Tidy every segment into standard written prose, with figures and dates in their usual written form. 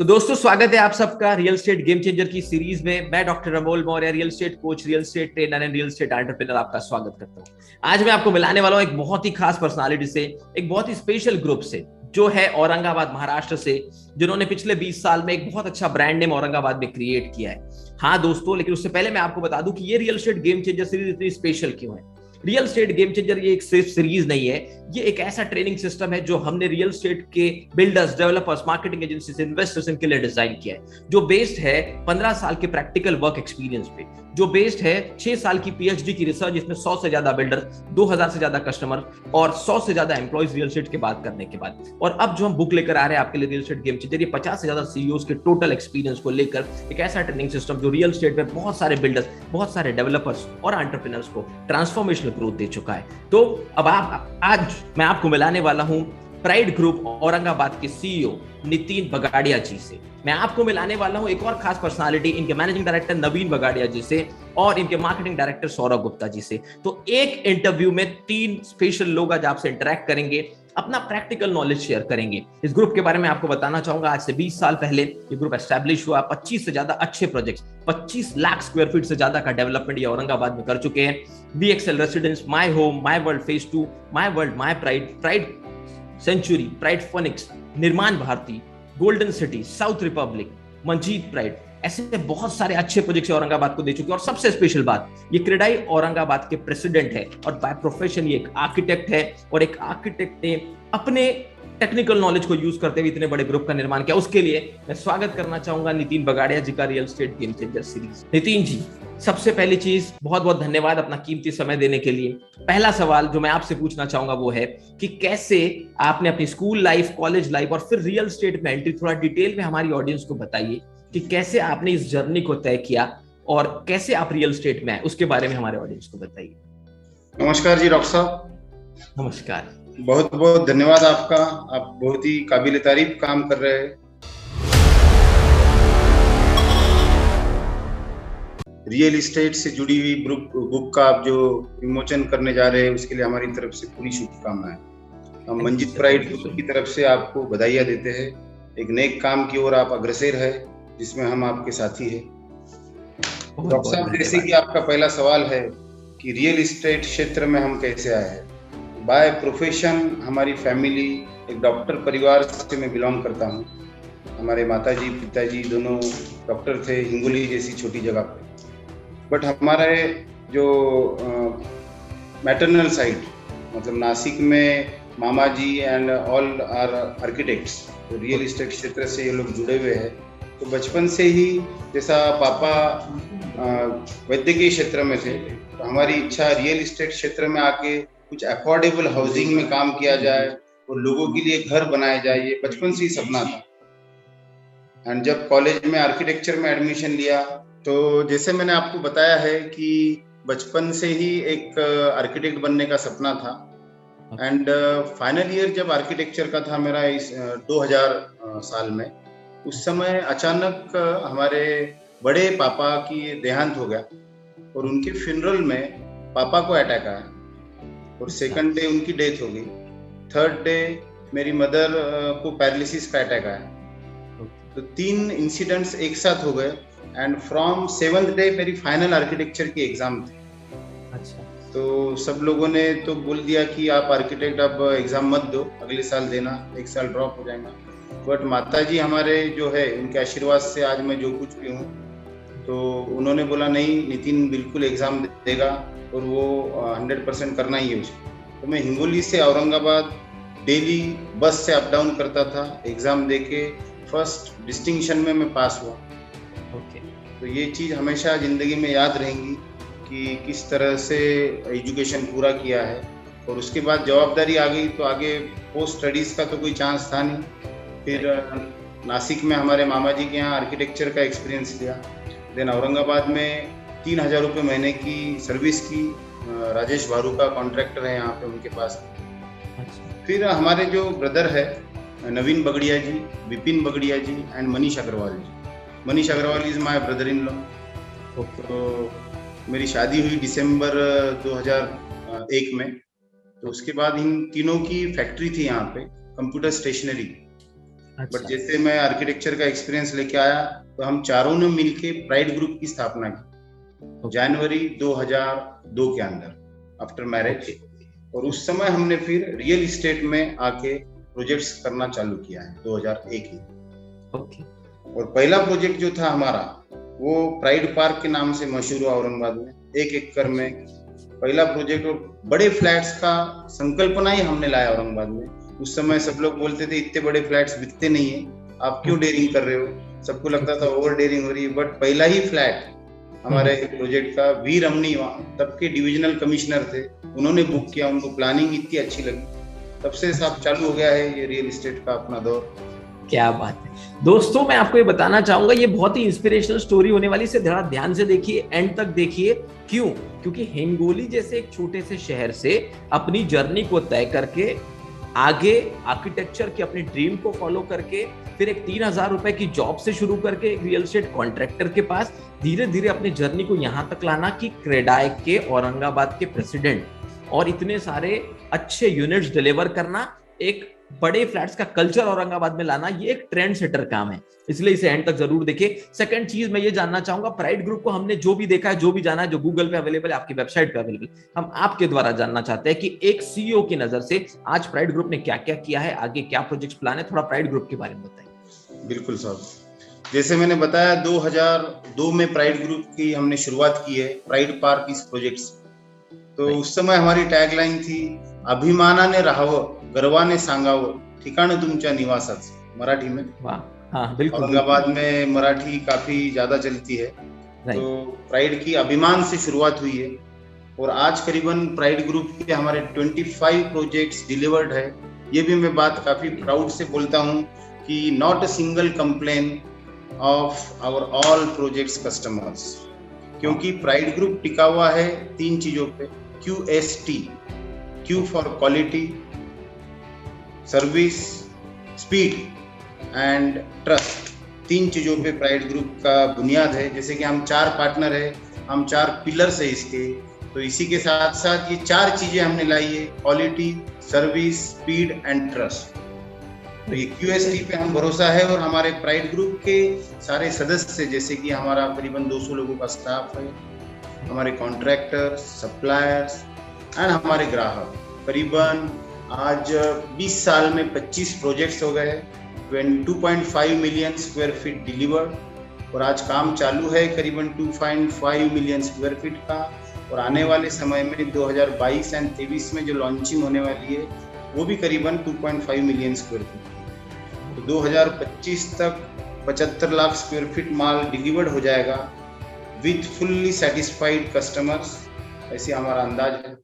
तो दोस्तों स्वागत है आप सबका रियल एस्टेट गेम चेंजर की सीरीज में। मैं doctor Amol Maurya, real estate coach, real estate trainer and real estate entrepreneur आपका स्वागत करता हूं। आज मैं आपको मिलाने वाला हूं एक बहुत ही खास पर्सनालिटी से, एक बहुत ही स्पेशल ग्रुप से, जो है औरंगाबाद महाराष्ट्र से, जिन्होंने पिछले 20 साल में एक बहुत अच्छा ब्रांड नेम औरंगाबाद में क्रिएट किया है। हाँ दोस्तों, लेकिन उससे पहले मैं आपको बता दूं कि ये real estate game changer series इतनी स्पेशल क्यों है। रियल एस्टेट गेम चेंजर ये एक सिर्फ सीरीज नहीं है, ये एक ऐसा ट्रेनिंग सिस्टम है जो हमने रियल एस्टेट के builders, developers, marketing agencies, investors इनके लिए डिजाइन किया है, जो बेस्ड है 15 साल के प्रैक्टिकल वर्क एक्सपीरियंस पे, जो बेस्ड है 6 साल की पीएचडी की रिसर्च, जिसमें 100 से ज्यादा बिल्डर, 2000 से ज्यादा कस्टमर और 100 से ज्यादा एम्प्लॉइज रियल एस्टेट के बात करने के बाद। और अब जो हम बुक लेकर आ रहे हैं आपके लिए, रियल एस्टेट गेम चेंजर, ये 50 से ज्यादा सीईओज के टोटल एक्सपीरियंस को लेकर एक ऐसा ट्रेनिंग सिस्टम जो रियल एस्टेट में बहुत सारे बिल्डर्स, बहुत सारे डेवलपर्स और एंटरप्रेन्योर्स को ट्रांसफॉर्मेशनल ग्रोथ दे चुका है। तो अब आज मैं आपको मिलाने वाला हूं प्राइड ग्रुप औरंगाबाद के सीईओ नितिन बगाड़िया जी से। मैं आपको मिलाने वाला हूं एक और खास पर्सनालिटी, इनके मैनेजिंग डायरेक्टर नवीन बगाड़िया जी से और इनके मार्केटिंग डायरेक्टर सौरभ गुप्ता जी से। तो एक इंटरव्यू में 3 स्पेशल लोग आज आपसे इंटरेक्ट करेंगे, अपना प्रैक्टिकल नॉलेज शेयर करेंगे। इस ग्रुप के बारे में आपको बताना चाहूंगा, आज से 20 साल पहले ये ग्रुप एस्टैब्लिश हुआ। 25 से ज्यादा अच्छे प्रोजेक्ट्स, 25 लाख स्क्वायर फीट से ज्यादा का डेवलपमेंट ये औरंगाबाद में कर चुके हैं। BXL Residence, My Home, My World Phase 2, My World, My Pride, Pride Century, Pride Phoenix, Nirman Bharati, Golden City, South Republic, Manjeet Pride, ऐसे बहुत सारे अच्छे प्रोजेक्ट्स औरंगाबाद को दे चुके हैं। और सबसे स्पेशल बात, ये क्रेडाई औरंगाबाद के प्रेसिडेंट है और बाय प्रोफेशन ये एक आर्किटेक्ट है। और एक आर्किटेक्ट ने अपने टेक्निकल नॉलेज को यूज करते हुए इतने बड़े ग्रुप का निर्माण किया। उसके लिए मैं स्वागत करना चाहूंगा नितिन बगाड़िया जी का real estate game changer series. Nitin ji, सबसे पहली चीज, बहुत बहुत धन्यवाद अपना कीमती समय देने के लिए। पहला सवाल जो मैं आपसे पूछना चाहूंगा वो है कि कैसे आपने अपनी स्कूल लाइफ, कॉलेज लाइफ और फिर रियल एस्टेट में एंट्री, थोड़ा डिटेल में हमारी ऑडियंस को बताइए कि कैसे आपने इस जर्नी को तय किया और कैसे आप रियल एस्टेट में आए, उसके बारे में हमारे ऑडियंस को बताइए। नमस्कार जी डॉक्टर साहब। नमस्कार। बहुत बहुत धन्यवाद आपका, आप बहुत ही काबिल तारीफ काम कर रहे हैं। रियल एस्टेट से जुड़ी हुई बुक का आप जो विमोचन करने जा रहे हैं, उसके लिए हमारी तरफ से पूरी शुभकामनाएं। हम मंजित प्राइड की तरफ से आपको बधाइयां देते हैं। एक नेक काम की ओर आप अग्रसर है, जिसमें हम आपके साथी हैं। डॉक्टर साहब, जैसे कि आपका पहला सवाल है कि रियल एस्टेट क्षेत्र में हम कैसे आए हैं। बाय प्रोफेशन हमारी फैमिली एक डॉक्टर परिवार से मैं बिलोंग करता हूँ। हमारे माताजी पिताजी दोनों डॉक्टर थे, हिंगोली जैसी छोटी जगह पे। बट हमारे जो मैटरनल साइड, मतलब नासिक में मामा जी एंड ऑल आर आर्किटेक्ट्स, तो रियल एस्टेट क्षेत्र से ये लोग जुड़े हुए हैं। तो बचपन से ही, जैसा पापा वैद्यकीय क्षेत्र में थे, तो हमारी इच्छा रियल एस्टेट क्षेत्र में आके कुछ अफोर्डेबल हाउसिंग में काम किया जाए और लोगों के लिए घर बनाया जाए, ये बचपन से ही सपना था। एंड जब कॉलेज में आर्किटेक्चर में एडमिशन लिया, तो जैसे मैंने आपको बताया है कि बचपन से ही एक आर्किटेक्ट बनने का सपना था। एंड फाइनल ईयर जब आर्किटेक्चर का था मेरा, इस 2000 साल में, उस समय अचानक हमारे बड़े पापा की देहांत हो गया और उनके फ्यूनरल में पापा को अटैक आया और सेकंड डे उनकी डेथ हो गई। थर्ड डे मेरी मदर को पैरालिसिस का अटैक आया। तो 3 इंसिडेंट्स एक साथ हो गए। एंड फ्रॉम 7th डे मेरी फाइनल आर्किटेक्चर की एग्जाम थी। अच्छा। तो सब लोगों ने तो बोल दिया कि आप आर्किटेक्ट अब एग्जाम मत दो, अगले साल देना, 1 साल ड्रॉप हो जाएगा। बट माताजी हमारे जो है, उनके आशीर्वाद से आज मैं जो कुछ भी हूँ, तो उन्होंने बोला नहीं, नितिन बिल्कुल एग्जाम देगा और वो 100% करना ही है उसको। तो मैं हिंगोली से औरंगाबाद डेली बस से अप डाउन करता था। एग्जाम देके फर्स्ट डिस्टिंक्शन में मैं पास हुआ। तो ये चीज़ हमेशा ज़िंदगी में याद रहेंगी कि किस तरह से एजुकेशन पूरा किया है। और उसके बाद जवाबदारी आ गई, तो आगे पोस्ट स्टडीज़ का तो कोई चांस था नहीं। फिर नासिक में हमारे मामा जी के यहाँ आर्किटेक्चर का एक्सपीरियंस लिया। देन औरंगाबाद में 3000 रुपये महीने की सर्विस की, राजेश भारू का कॉन्ट्रैक्टर है यहाँ पे, उनके पास। फिर हमारे जो ब्रदर है Naveen Bagadia ji, Vipin Bagadia ji and Manish Agarwal ji. Manish Agarwal is my brother in law. तो मेरी शादी हुई दिसंबर 2001 में। तो उसके बाद इन तीनों की फैक्ट्री थी यहाँ पे, कंप्यूटर स्टेशनरी। बट जैसे मैं आर्किटेक्चर का एक्सपीरियंस लेके आया तो हम चारों ने मिलके प्राइड ग्रुप की स्थापना की जनवरी 2002 के अंदर आफ्टर मैरिज। और उस समय हमने फिर रियल इस्टेट में आके प्रोजेक्ट्स करना चालू किया है 2001 में। और पहला प्रोजेक्ट जो था हमारा वो प्राइड पार्क के नाम से मशहूर हुआ औरंगाबाद में, 1 एकड़ में पहला प्रोजेक्ट। और बड़े फ्लैट्स का संकल्पना ही हमने लाया औरंगाबाद में। उस समय सब लोग बोलते थे इतने बड़े फ्लैट्स बिकते नहीं है, आप क्यों डेयरिंग कर रहे हो, सबको लगता था ओवर डेयरिंग हो रही है। बट पहला ही फ्लैट हमारे प्रोजेक्ट का वी रमनी तब के डिविजनल कमिश्नर थे, उन्होंने बुक किया, उनको प्लानिंग इतनी अच्छी लगी, तब से सब चालू हो गया है ये रियल एस्टेट का अपना दौर। क्या बात है दोस्तों, मैं आपको ये बताना चाहूंगा, ये बहुत ही इंस्पिरेशनल स्टोरी होने वाली, से थोड़ा ध्यान से देखिए, एंड तक देखिए। क्यों? क्योंकि हिंगोली जैसे एक छोटे से शहर से अपनी जर्नी को तय करके आगे आर्किटेक्चर की अपनी ड्रीम को फॉलो करके फिर एक 3,000 रुपए की जॉब से शुरू करके एक रियल एस्टेट कॉन्ट्रैक्टर के पास धीरे धीरे अपनी जर्नी को यहां तक लाना कि क्रेडाई के औरंगाबाद के प्रेसिडेंट और इतने सारे अच्छे यूनिट्स डिलीवर करना, एक बड़े फ्लैट्स का कल्चर औरंगाबाद में लाना, ये एक ट्रेंड सेटर काम है। इसलिए इसे एंड तक जरूर देखिए। सेकंड चीज मैं ये जानना चाहूंगा, प्राइड ग्रुप को हमने जो भी देखा है, जो भी जाना है, जो गूगल पे अवेलेबल है, आपकी वेबसाइट पे अवेलेबल, हम आपके द्वारा जानना चाहते हैं कि एक सीईओ की नजर से आज प्राइड ग्रुप ने क्या क्या किया है, आगे क्या प्रोजेक्ट प्लान है, थोड़ा प्राइड ग्रुप के बारे में बताइए। बिल्कुल साहब, जैसे मैंने बताया 2002 में प्राइड ग्रुप की हमने शुरुआत की है, प्राइड पार्क इस प्रोजेक्ट से। तो उस समय हमारी टैगलाइन थी, अभिमानाने राहावं, गर्वाने सांगावं, ठिकाण तुमच्या निवासाचं, मराठी में। हाँ, बिल्कुल। औरंगाबाद में मराठी काफी ज्यादा चलती है, तो प्राइड की अभिमान से शुरुआत हुई है। और आज करीबन प्राइड ग्रुप के हमारे 25 प्रोजेक्ट्स डिलीवर्ड है। ये भी मैं बात काफी प्राउड से बोलता हूँ कि not a single complain of our all projects customers, क्योंकि प्राइड ग्रुप टिका हुआ है 3 चीजों पे, QST, Q for quality, service, speed and trust. 3 चीजों पे प्राइड ग्रुप का बुनियाद है। जैसे कि हम 4 पार्टनर है, हम 4 पिलर्स है इसके, तो इसी के साथ साथ ये 4 चीजें हमने लाई है, quality, service, speed and trust. तो ये QST पे हम भरोसा है। और हमारे प्राइड ग्रुप के सारे सदस्य, जैसे कि हमारा करीबन 200 लोगों का स्टाफ है, हमारे कॉन्ट्रैक्टर, सप्लायर्स एंड हमारे ग्राहक, करीबन आज 20 साल में 25 प्रोजेक्ट्स हो गए, 2.5 मिलियन स्क्वायर फीट डिलीवर्ड। और आज काम चालू है करीबन 2.5 मिलियन स्क्वायर फीट का। और आने वाले समय में 2022 एंड 2023 में जो लॉन्चिंग होने वाली है वो भी करीबन 2.5 मिलियन स्क्वायर फीट की। तो 2025 तक 75 लाख स्क्वायर फीट माल डिलीवर्ड हो जाएगा विथ फुल्ली सेटिस्फाइड कस्टमर्स, ऐसे हमारा अंदाज है।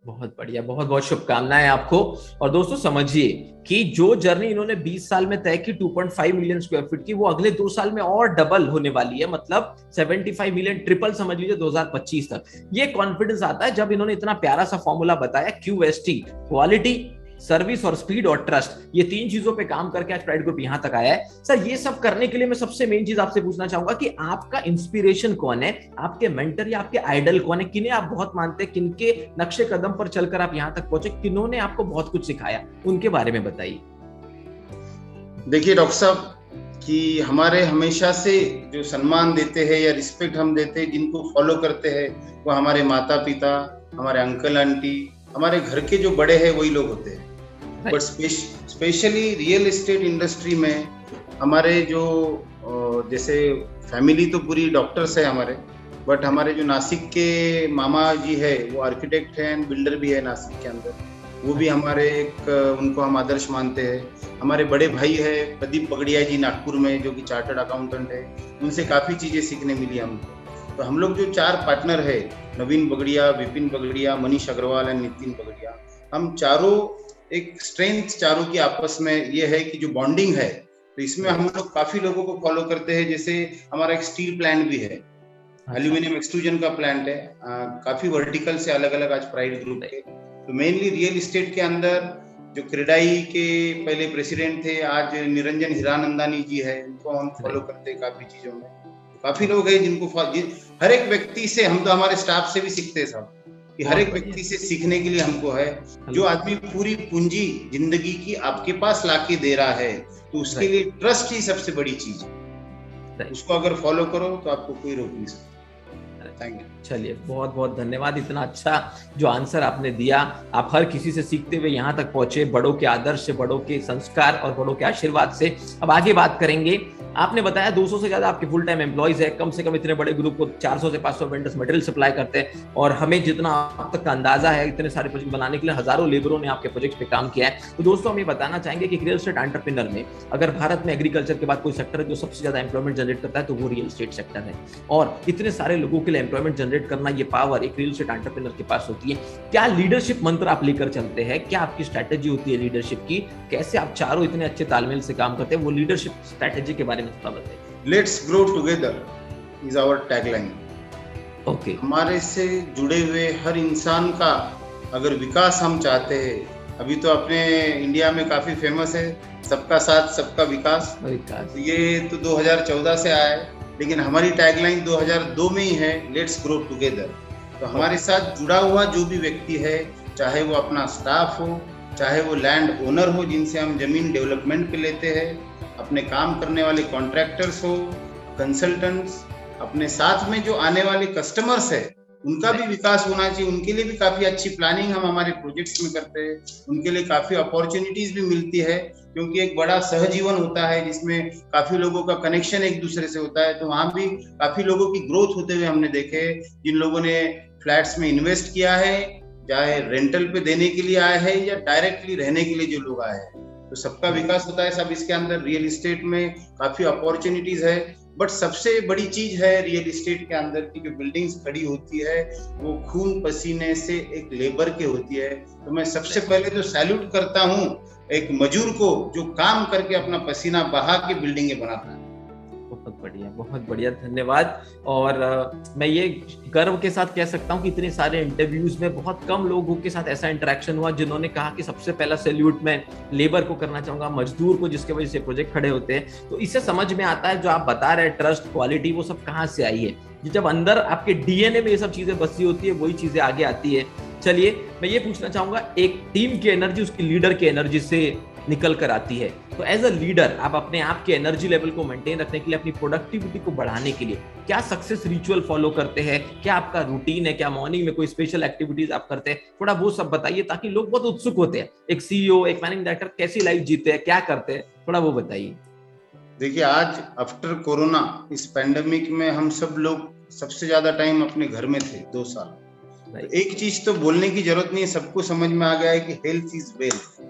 बहुत बढ़िया, बहुत बहुत शुभकामनाएं आपको। और दोस्तों समझिए कि जो जर्नी इन्होंने 20 साल में तय की 2.5 मिलियन स्क्वायर फीट की, वो अगले 2 साल में और डबल होने वाली है, मतलब 75 मिलियन, ट्रिपल समझ लीजिए 2025 तक। ये कॉन्फिडेंस आता है जब इन्होंने इतना प्यारा सा फॉर्मूला बताया, QST, क्वालिटी, सर्विस और स्पीड और ट्रस्ट, ये 3 चीजों पे काम करके आज प्राइड ग्रुप यहां तक आया है। सर, ये सब करने के लिए मैं सबसे मेन चीज आपसे पूछना चाहूंगा कि आपका इंस्पिरेशन कौन है, आपके मेंटर या आपके आइडल कौन है, किन्हें आप बहुत मानते हैं, किनके नक्शे कदम पर चलकर आप यहां तक पहुंचे, किन्होंने आपको बहुत कुछ सिखाया, उनके बारे में बताइए। देखिए डॉक्टर साहब, कि हमारे हमेशा से जो सम्मान देते हैं या रिस्पेक्ट हम देते हैं, जिनको फॉलो करते हैं, वो हमारे माता पिता, हमारे अंकल आंटी, हमारे घर के जो बड़े हैं वही लोग होते हैं। But specially real estate industry में हमारे जो जैसे फैमिली तो पूरी डॉक्टर्स है हमारे, बट हमारे जो नासिक के मामा जी है वो आर्किटेक्ट हैं एंड बिल्डर भी है नासिक के अंदर, वो भी हमारे एक उनको हम आदर्श मानते हैं। हमारे बड़े भाई है प्रदीप बगड़िया जी नागपुर में, जो कि चार्टर्ड अकाउंटेंट है, उनसे काफ़ी चीज़ें सीखने मिली हमको। तो हम लोग जो 4 पार्टनर है, नवीन बगड़िया, विपिन बगड़िया, मनीष अग्रवाल एंड नितिन बगड़िया, हम चारों एक स्ट्रेंथ चारों की आपस में ये है कि जो बॉन्डिंग है, तो इसमें हम लोग काफ़ी लोगों को फॉलो करते हैं। जैसे हमारा एक स्टील प्लांट भी है, एल्यूमिनियम एक्सट्रूजन का प्लांट है, काफ़ी वर्टिकल से अलग अलग आज प्राइड ग्रुप के। तो मेनली रियल इस्टेट के अंदर जो क्रेडाई के पहले प्रेसिडेंट थे, आज निरंजन हीरानंदानी जी है, उनको हम फॉलो करते हैं काफ़ी चीज़ों में। काफ़ी लोग हैं जिनको हर एक व्यक्ति से, हम तो हमारे स्टाफ से भी सीखते हैं साहब, कि हर एक व्यक्ति से सीखने के लिए हमको है। जो आदमी पूरी पूंजी जिंदगी की आपके पास लाके दे रहा है, तो उसके लिए ट्रस्ट ही सबसे बड़ी चीज है। उसको अगर फॉलो करो तो आपको कोई रोक नहीं सकता। Thank you. चलिए, बहुत बहुत धन्यवाद, इतना अच्छा जो आंसर आपने दिया। आप हर किसी से सीखते हुए यहाँ तक पहुंचे, बड़ों के आदर्श से, बड़ों के संस्कार और बड़ों के आशीर्वाद से। अब आगे बात करेंगे। आपने बताया 200 से ज्यादा आपके फुल टाइम एम्प्लॉइज है, कम से कम इतने बड़े ग्रुप को 400 से 500 वेंडर्स मटेरियल सप्लाई करते हैं, और हमें जितना अब तक का अंदाजा है, इतने सारे प्रोजेक्ट बनाने के लिए हजारों लेबरों ने आपके प्रोजेक्ट पे काम किया है। तो दोस्तों, हम ये बताना चाहेंगे कि रियल एस्टेट एंटरप्रेन्योर में अगर भारत में एग्रीकल्चर के बाद कोई सेक्टर है जो सबसे ज्यादा एम्प्लॉयमेंट जनरेट करता है, तो वो रियल एस्टेट सेक्टर है। और इतने सारे लोगों के लिए एम्प्लॉयमेंट जनरेट करना, ये पावर एक रियल एस्टेट एंटरप्रेन्योर के पास होती है। क्या लीडरशिप मंत्र आप लेकर चलते हैं? क्या आपकी स्ट्रैटेजी होती है लीडरशिप की? कैसे आप चारों इतने अच्छे तालमेल से काम करते हैं? वो लीडरशिप स्ट्रैटेजी के बारे में थोड़ा बताइए। Let's grow together is our tagline. Okay. हमारे से जुड़े हुए हर इंसान का अगर विकास हम चाहते हैं, अभी तो अपने इंडिया में काफी फेमस है सबका साथ सबका विकास, ये तो 2014 से आया है, लेकिन हमारी टैगलाइन 2002 में ही है, लेट्स ग्रो टुगेदर। तो हमारे साथ जुड़ा हुआ जो भी व्यक्ति है, चाहे वो अपना स्टाफ हो, चाहे वो लैंड ओनर हो जिनसे हम जमीन डेवलपमेंट पे लेते हैं, अपने काम करने वाले कॉन्ट्रैक्टर्स हो, कंसल्टेंट्स, अपने साथ में जो आने वाले कस्टमर्स है, उनका भी विकास होना चाहिए। उनके लिए भी काफी अच्छी प्लानिंग हम हमारे प्रोजेक्ट्स में करते हैं। उनके लिए काफी अपॉर्चुनिटीज भी मिलती है, क्योंकि एक बड़ा सहजीवन होता है जिसमें काफी लोगों का कनेक्शन एक दूसरे से होता है। तो वहां भी काफी लोगों की ग्रोथ होते हुए हमने देखे, जिन लोगों ने फ्लैट्स में इन्वेस्ट किया है, चाहे रेंटल पे देने के लिए आए हैं या डायरेक्टली रहने के लिए जो लोग आए हैं, तो सबका विकास होता है। सब इसके अंदर रियल एस्टेट में काफी अपॉर्चुनिटीज है। बट सबसे बड़ी चीज है रियल एस्टेट के अंदर की जो बिल्डिंग्स खड़ी होती है, वो खून पसीने से एक लेबर के होती है। तो मैं सबसे पहले तो सैल्यूट करता हूँ एक मजदूर को जो काम करके अपना पसीना बहा के बिल्डिंगें बनाता है। बहुत बढ़िया, धन्यवाद। और मैं ये गर्व के साथ कह सकता हूँ कि इतने सारे इंटरव्यूज में बहुत कम लोगों के साथ ऐसा इंटरेक्शन हुआ जिन्होंने कहा कि सबसे पहला सैल्यूट मैं लेबर को करना चाहूंगा, मजदूर को, जिसके वजह से प्रोजेक्ट खड़े होते हैं। तो इससे समझ में आता है जो आप बता रहे हैं, ट्रस्ट, क्वालिटी, वो सब कहाँ से आई है। जब अंदर आपके डीएनए में ये सब चीजें बसी होती है, वही चीजें आगे आती है। चलिए, मैं ये पूछना चाहूंगा, एक टीम की एनर्जी उसकी लीडर की एनर्जी से निकल कर आती है। तो एज अ लीडर आप अपने आप के एनर्जी लेवल को मेंटेन रखने के लिए, अपनी प्रोडक्टिविटी को बढ़ाने के लिए क्या सक्सेस रिचुअल फॉलो करते हैं? क्या आपका रूटीन है? क्या मॉर्निंग में कोई स्पेशल एक्टिविटीज आप करते हैं? थोड़ा वो सब बताइए, ताकि लोग बहुत उत्सुक होते हैं, एक सीईओ, एक मैनेजिंग डायरेक्टर कैसी लाइफ जीते हैं, क्या करते हैं, थोड़ा वो बताइए। देखिए, आज आफ्टर कोरोना, इस पैंडेमिक में हम सब लोग सबसे ज्यादा टाइम अपने घर में थे, 2 साल। तो एक चीज तो बोलने की जरूरत नहीं है, सबको समझ में आ गया है कि हेल्थ इज वेल्थ।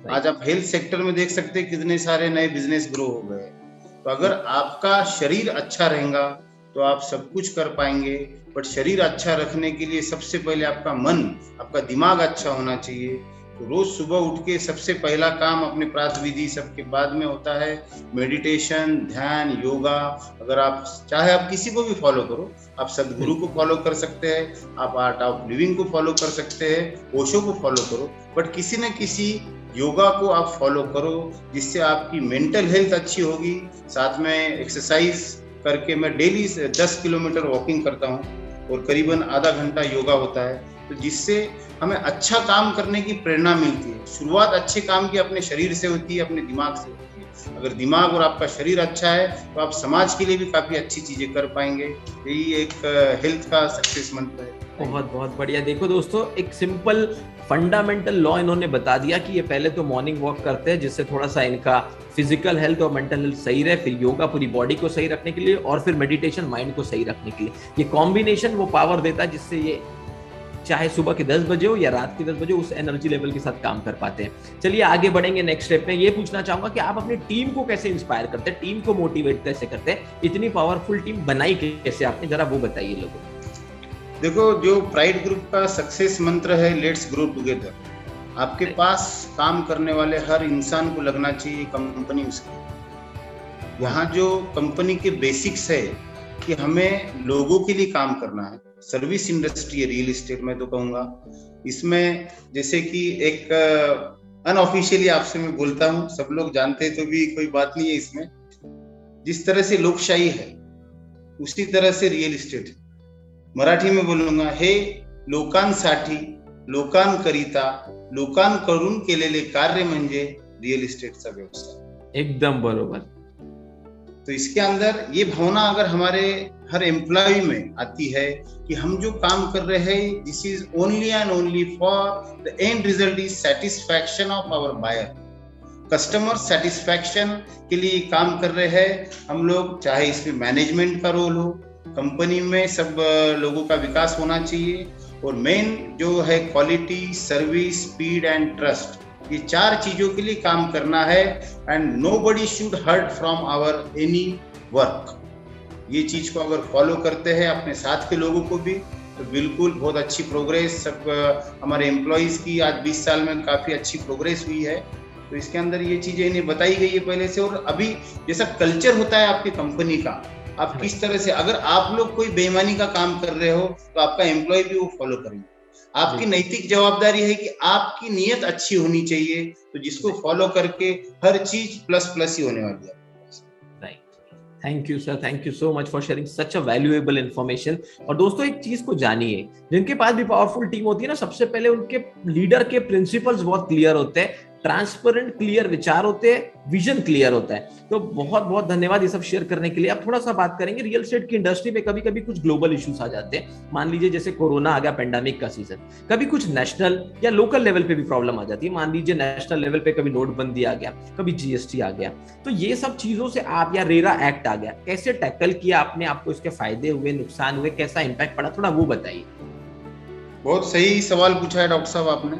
आज आप हेल्थ सेक्टर में देख सकते हैं कितने सारे नए बिजनेस ग्रो हो गए। तो अगर आपका शरीर अच्छा रहेगा तो आप सब कुछ कर पाएंगे। बट शरीर अच्छा रखने के लिए सबसे पहले आपका मन, आपका दिमाग अच्छा होना चाहिए। तो रोज सुबह उठ के सबसे पहला काम अपने प्रातः विधि सबके बाद में होता है मेडिटेशन, ध्यान, योगा। अगर आप चाहे आप किसी को भी फॉलो करो, आप सदगुरु को फॉलो कर सकते हैं, आप आर्ट ऑफ लिविंग को फॉलो कर सकते हैं, ओशो को फॉलो करो, बट किसी न किसी योगा को आप फॉलो करो, जिससे आपकी मेंटल हेल्थ अच्छी होगी। साथ में एक्सरसाइज करके मैं डेली 10 किलोमीटर वॉकिंग करता हूँ और करीबन आधा घंटा योगा होता है, तो जिससे हमें अच्छा काम करने की प्रेरणा मिलती है। शुरुआत अच्छे काम की अपने शरीर से होती है, अपने दिमाग से होती है। अगर दिमाग और आपका शरीर अच्छा है तो आप समाज के लिए भी काफी अच्छी चीजें कर पाएंगे। यही एक हेल्थ का सक्सेस मंत्र है। बहुत बहुत बढ़िया। देखो दोस्तों, एक सिंपल फंडामेंटल लॉ इन्होंने बता दिया कि ये पहले तो मॉर्निंग वॉक करते हैं, जिससे थोड़ा सा इनका फिजिकल हेल्थ और मेंटल हेल्थ सही रहे, फिर योगा पूरी बॉडी को सही रखने के लिए, और फिर मेडिटेशन माइंड को सही रखने के लिए। ये कॉम्बिनेशन वो पावर देता है जिससे ये चाहे सुबह के 10 बजे हो या रात के 10 बजे उस एनर्जी लेवल के साथ काम कर पाते हैं। चलिए आगे बढ़ेंगे नेक्स्ट स्टेप में। ये पूछना चाहूंगा कि आप अपनी टीम को कैसे इंस्पायर करते हैं, टीम को मोटिवेट कैसे करते हैं, इतनी पावरफुल टीम बनाई कैसे आपने, जरा वो बताइए लोगों को। देखो, जो प्राइड ग्रुप का सक्सेस मंत्र है लेट्स ग्रो टुगेदर। आपके पास काम करने वाले हर इंसान को लगना चाहिए कंपनी उसकी। यहाँ जो कंपनी के बेसिक्स है कि हमें लोगों के लिए काम करना है। सर्विस इंडस्ट्री है रियल एस्टेट में, तो कहूँगा इसमें जैसे कि एक अनऑफिशियली आपसे मैं बोलता हूँ, सब लोग जानते हैं तो भी कोई बात नहीं है इसमें। जिस तरह से लोकशाही है उसी तरह से रियल एस्टेट है। मराठी में बोलूंगा, हे लोकांसाठी, लोकांकरिता, लोकांकडून केलेले कार्य म्हणजे रिअल इस्टेटचा व्यवसाय। एकदम बरोबर। तो इसके अंदर ये भावना अगर हमारे हर एम्प्लॉय में आती है कि हम जो काम कर रहे हैं, this is only and only for the end result is satisfaction of our buyer, customer satisfaction के लिए काम कर रहे हैं हम लोग। चाहे इसमें मैनेजमेंट का रोल हो, कंपनी में सब लोगों का विकास होना चाहिए, और मेन जो है quality, service, speed and trust, ये 4 चीजों के लिए काम करना है। And nobody should hurt from our any work. ये चीज को अगर फॉलो करते हैं अपने साथ के लोगों को भी, तो बिल्कुल बहुत अच्छी प्रोग्रेस सब हमारे एम्प्लॉइज की आज 20 साल में काफी अच्छी प्रोग्रेस हुई है। तो इसके अंदर ये चीजें इन्हें बताई गई है पहले से। और अभी जैसा कल्चर होता है आपकी कंपनी का, आप किस तरह से, अगर आप लोग कोई बेईमानी का काम कर रहे हो तो आपका एम्प्लॉय भी वो फॉलो करेंगे। आपकी नैतिक जवाबदारी है कि आपकी नीयत अच्छी होनी चाहिए, तो जिसको फॉलो करके हर चीज प्लस प्लस ही होने वाली है। Thank you sir, thank you so much for sharing such a valuable information. और दोस्तों एक चीज को जानिए, जिनके पास भी पावरफुल टीम होती है ना, सबसे पहले उनके लीडर के प्रिंसिपल्स बहुत क्लियर होते हैं, ट्रांसपेरेंट क्लियर विचार होते हैं, विजन क्लियर होता है। तो बहुत बहुत धन्यवाद ये सब शेयर करने के लिए। अब थोड़ा सा बात करेंगे रियल एस्टेट की इंडस्ट्री में कभी कभी कुछ ग्लोबल इश्यूज आ जाते हैं। मान लीजिए जैसे कोरोना आ गया, पेंडेमिक का सीजन, कभी कुछ नेशनल या लोकल लेवल पे भी प्रॉब्लम आ जाती है। मान लीजिए नेशनल लेवल पे कभी नोटबंदी आ गया, कभी जीएसटी आ गया। तो ये सब चीजों से आप, या रेरा एक्ट आ गया, कैसे टैकल किया आपने? आपको इसके फायदे हुए, नुकसान हुए, कैसा इंपैक्ट पड़ा, थोड़ा वो बताइए। बहुत सही सवाल पूछा है डॉक्टर साहब आपने।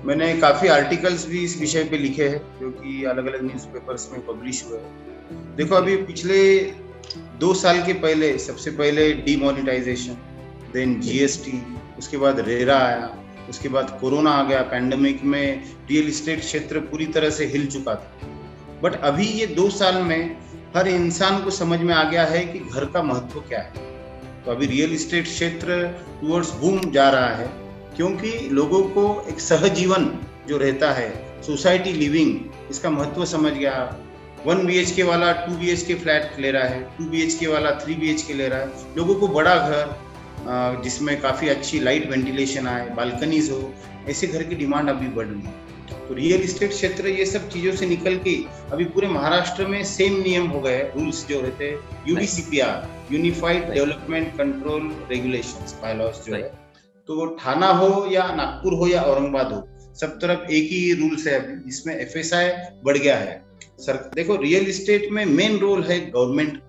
मैंने काफी आर्टिकल्स भी इस विषय पे लिखे हैं जो कि अलग अलग न्यूज़पेपर्स में पब्लिश हुए हैं। देखो अभी पिछले 2 साल के पहले, सबसे पहले डीमोनेटाइजेशन, देन जीएसटी, उसके बाद रेरा आया, उसके बाद कोरोना आ गया। पैंडेमिक में रियल एस्टेट क्षेत्र पूरी तरह से हिल चुका था। बट अभी ये 2 साल में हर इंसान को समझ में आ गया है कि घर का महत्व क्या है। तो अभी रियल एस्टेट क्षेत्र टुवर्ड्स बूम जा रहा है, क्योंकि लोगों को एक सहजीवन जो रहता है, सोसाइटी लिविंग, इसका महत्व समझ गया। 1 BHK वाला 2 BHK फ्लैट ले रहा है, 2 BHK वाला 3 BHK ले रहा है। लोगों को बड़ा घर जिसमें काफ़ी अच्छी लाइट वेंटिलेशन आए, बालकनीज हो, ऐसे घर की डिमांड अभी बढ़ रही है। तो रियल एस्टेट क्षेत्र ये सब चीज़ों से निकल के अभी पूरे महाराष्ट्र में सेम नियम हो गए, रूल्स जो रहते हैं, UDCPR, unified development control regulations, bylaws जो है। तो ठाणा हो या नागपुर हो या औरंगाबाद हो, सब तरफ एक ही रूल्स है अभी, जिसमें FSI बढ़ गया है। सर देखो रियल एस्टेट में मेन रोल है गवर्नमेंट।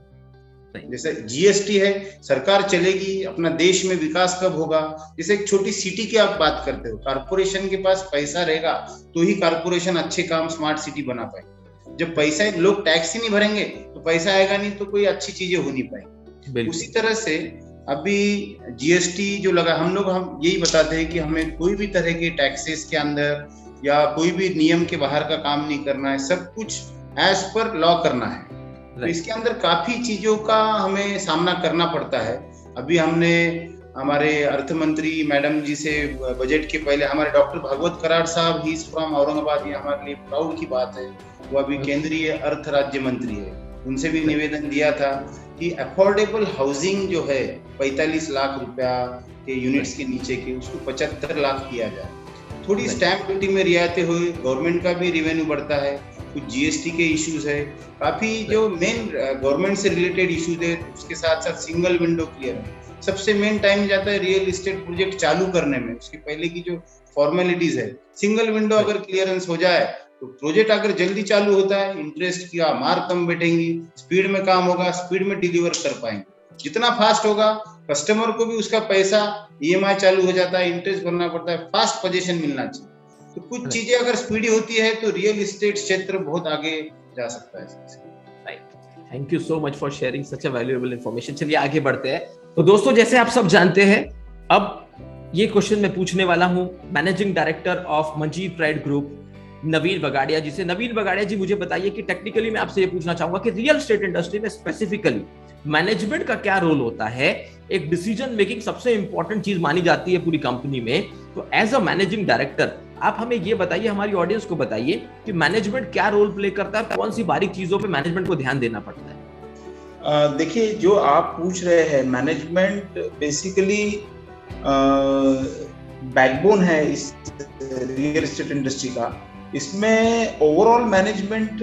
जैसे GST है, सरकार चलेगी, अपना देश में विकास कब होगा। जैसे एक छोटी सिटी की आप बात करते हो, कारपोरेशन के पास पैसा रहेगा तो ही कारपोरेशन अच्छे काम, स्मार्ट सिटी बना पाएगी। जब पैसा, लोग टैक्स ही नहीं भरेंगे तो पैसा आएगा नहीं, तो कोई अच्छी चीजें हो नहीं पाएगी। उसी तरह से अभी GST जो लगा, हम यही बताते हैं कि हमें कोई भी तरह के टैक्सेस के अंदर या कोई भी नियम के बाहर का काम नहीं करना है, सब कुछ एज पर लॉ करना है। तो इसके अंदर काफी चीजों का हमें सामना करना पड़ता है। अभी हमने हमारे अर्थ मंत्री मैडम जी से बजट के पहले, हमारे डॉक्टर भागवत कराड़ साहब, ही इज फ्रॉम औरंगाबाद, ये हमारे लिए प्राउड की बात है। वो अभी केंद्रीय अर्थ राज्य मंत्री है, उनसे भी निवेदन दिया था कि अफोर्डेबल हाउसिंग जो है 45 लाख रुपया के यूनिट्स के नीचे के, उसको 75 लाख किया जाए। थोड़ी स्टैंप ड्यूटी में रियायतें हुई, गवर्नमेंट का भी रेवेन्यू बढ़ता है। कुछ GST के इश्यूज है, काफी जो मेन गवर्नमेंट से रिलेटेड इश्यूज है, उसके साथ साथ सिंगल विंडो क्लियर है। सबसे मेन टाइम जाता है रियल एस्टेट प्रोजेक्ट चालू करने में, उसके पहले की जो फॉर्मेलिटीज है। सिंगल विंडो अगर क्लियरेंस हो जाए तो प्रोजेक्ट अगर जल्दी चालू होता है, इंटरेस्ट की मार कम बैठेंगी, स्पीड में काम होगा, स्पीड में डिलीवर कर पाएंगे। जितना फास्ट होगा, कस्टमर को भी उसका पैसा EMI चालू हो जाता है, इंटरेस्ट भरना पड़ता है, फास्ट पोजीशन मिलना चाहिए। तो कुछ चीजें अगर स्पीडी होती है तो रियल एस्टेट क्षेत्र बहुत आगे जा सकता है। Thank you so much for sharing such a valuable information. चलिए आगे बढ़ते हैं। तो दोस्तों जैसे आप सब जानते हैं, अब ये क्वेश्चन मैं पूछने वाला हूं managing director of Manjeet Pride group Naveen Bagadia ji से। नवीन बगाड़िया जी, मुझे बताइए कि टेक्निकली मैं आपसे ये पूछना चाहूंगा कि रियल एस्टेट इंडस्ट्री में स्पेसिफिकली मैनेजमेंट का क्या रोल होता है? एक डिसीजन मेकिंग सबसे इंपॉर्टेंट चीज मानी जाती है पूरी कंपनी में। तो एज अ मैनेजिंग डायरेक्टर आप हमें ये बताइए, हमारी ऑडियंस को बताइए कि मैनेजमेंट क्या रोल प्ले करता है, कौन सी बारीक चीजों पे मैनेजमेंट को ध्यान देना पड़ता है? देखिए, जो आप पूछ रहे हैं, मैनेजमेंट बेसिकली बैकबोन है इस रियल एस्टेट इंडस्ट्री का। इसमें ओवरऑल मैनेजमेंट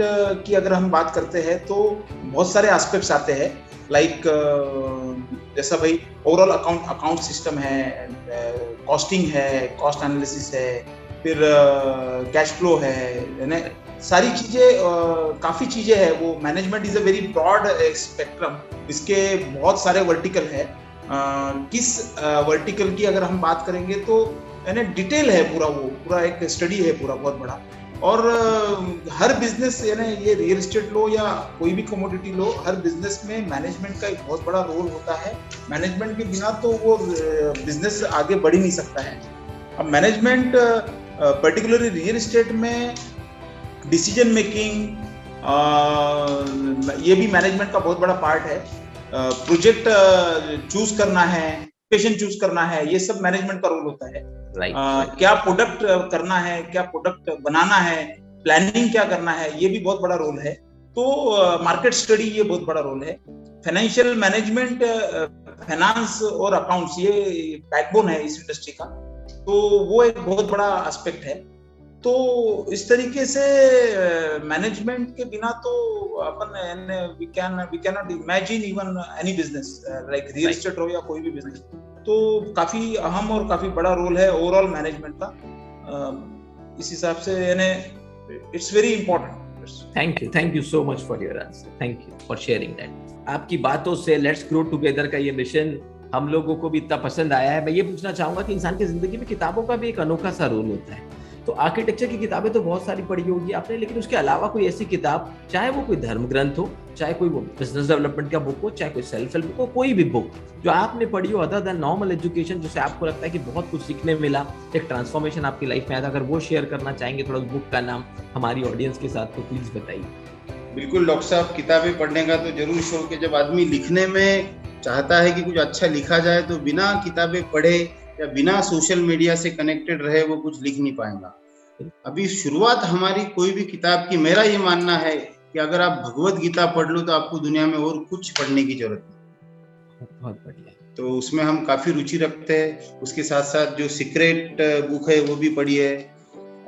की अगर हम बात करते हैं तो बहुत सारे एस्पेक्ट्स आते हैं, लाइक जैसा भाई ओवरऑल अकाउंट सिस्टम है, कॉस्टिंग है, कॉस्ट एनालिसिस है, फिर कैश फ्लो है, यानी सारी चीजें, काफी चीजें है। वो management is a very broad spectrum, इसके बहुत सारे वर्टिकल है। किस वर्टिकल की अगर हम बात करेंगे तो यानी डिटेल है पूरा एक स्टडी है पूरा बहुत बड़ा। और हर बिजनेस, यानी ये रियल एस्टेट लो या कोई भी कमोडिटी लो, हर बिजनेस में मैनेजमेंट का एक बहुत बड़ा रोल होता है। मैनेजमेंट के बिना तो वो बिजनेस आगे बढ़ ही नहीं सकता है। अब मैनेजमेंट पर्टिकुलरली रियल एस्टेट में डिसीजन मेकिंग, ये भी मैनेजमेंट का बहुत बड़ा पार्ट है। प्रोजेक्ट चूज करना है, लोकेशन चूज करना है, ये सब मैनेजमेंट का रोल होता है। क्या प्रोडक्ट करना है, क्या प्रोडक्ट बनाना है, प्लानिंग क्या करना है, ये भी बहुत बड़ा रोल है। तो मार्केट स्टडी ये बहुत बड़ा रोल है। फाइनेंशियल मैनेजमेंट, फाइनेंस और अकाउंट्स ये बैकबोन है इस इंडस्ट्री का, तो वो एक बहुत बड़ा एस्पेक्ट है। तो इस तरीके से मैनेजमेंट के बिना तो अपन we can not imagine even any business like real estate हो या कोई भी बिजनेस। तो काफी अहम और काफी बड़ा रोल है ओवरऑल मैनेजमेंट का। इस हिसाब से यानी it's very important. Thank you so much for your answer, thank you for sharing that. आपकी बातों से लेट्स ग्रो टुगेदर का ये मिशन हम लोगों को भी इतना पसंद आया है। मैं ये पूछना चाहूंगा कि इंसान की जिंदगी में किताबों का भी एक अनोखा सा रोल होता है। तो आर्किटेक्चर की किताबें तो बहुत सारी पढ़ी होगी आपने, लेकिन उसके अलावा कोई ऐसी किताब, चाहे वो कोई धर्म ग्रंथ हो, चाहे कोई वो बिजनेस डेवलपमेंट का बुक हो, चाहे कोई सेल्फ हेल्प बुक हो, कोई भी बुक जो आपने पढ़ी हो अदर देन नॉर्मल एजुकेशन, जिससे आपको लगता है कि बहुत कुछ सीखने मिला, एक ट्रांसफॉर्मेशन आपकी लाइफ में आया, अगर वो शेयर करना चाहेंगे थोड़ा उस बुक का नाम हमारी ऑडियंस के साथ, तो प्लीज बताइए। बिल्कुल डॉक्टर साहब, किताबें पढ़ने का तो जरूर शौक है। जब आदमी लिखने में चाहता है कि कुछ अच्छा लिखा जाए तो बिना किताबें पढ़े या बिना सोशल मीडिया से कनेक्टेड रहे वो कुछ लिख नहीं पाएगा। अभी शुरुआत हमारी कोई भी किताब की, मेरा ये मानना है कि अगर आप भगवत गीता पढ़ लो तो आपको दुनिया में और कुछ पढ़ने की जरूरत नहीं। बहुत बढ़िया। तो उसमें हम काफी रुचि रखते हैं। उसके साथ साथ जो सीक्रेट बुक है वो भी पढ़ी है।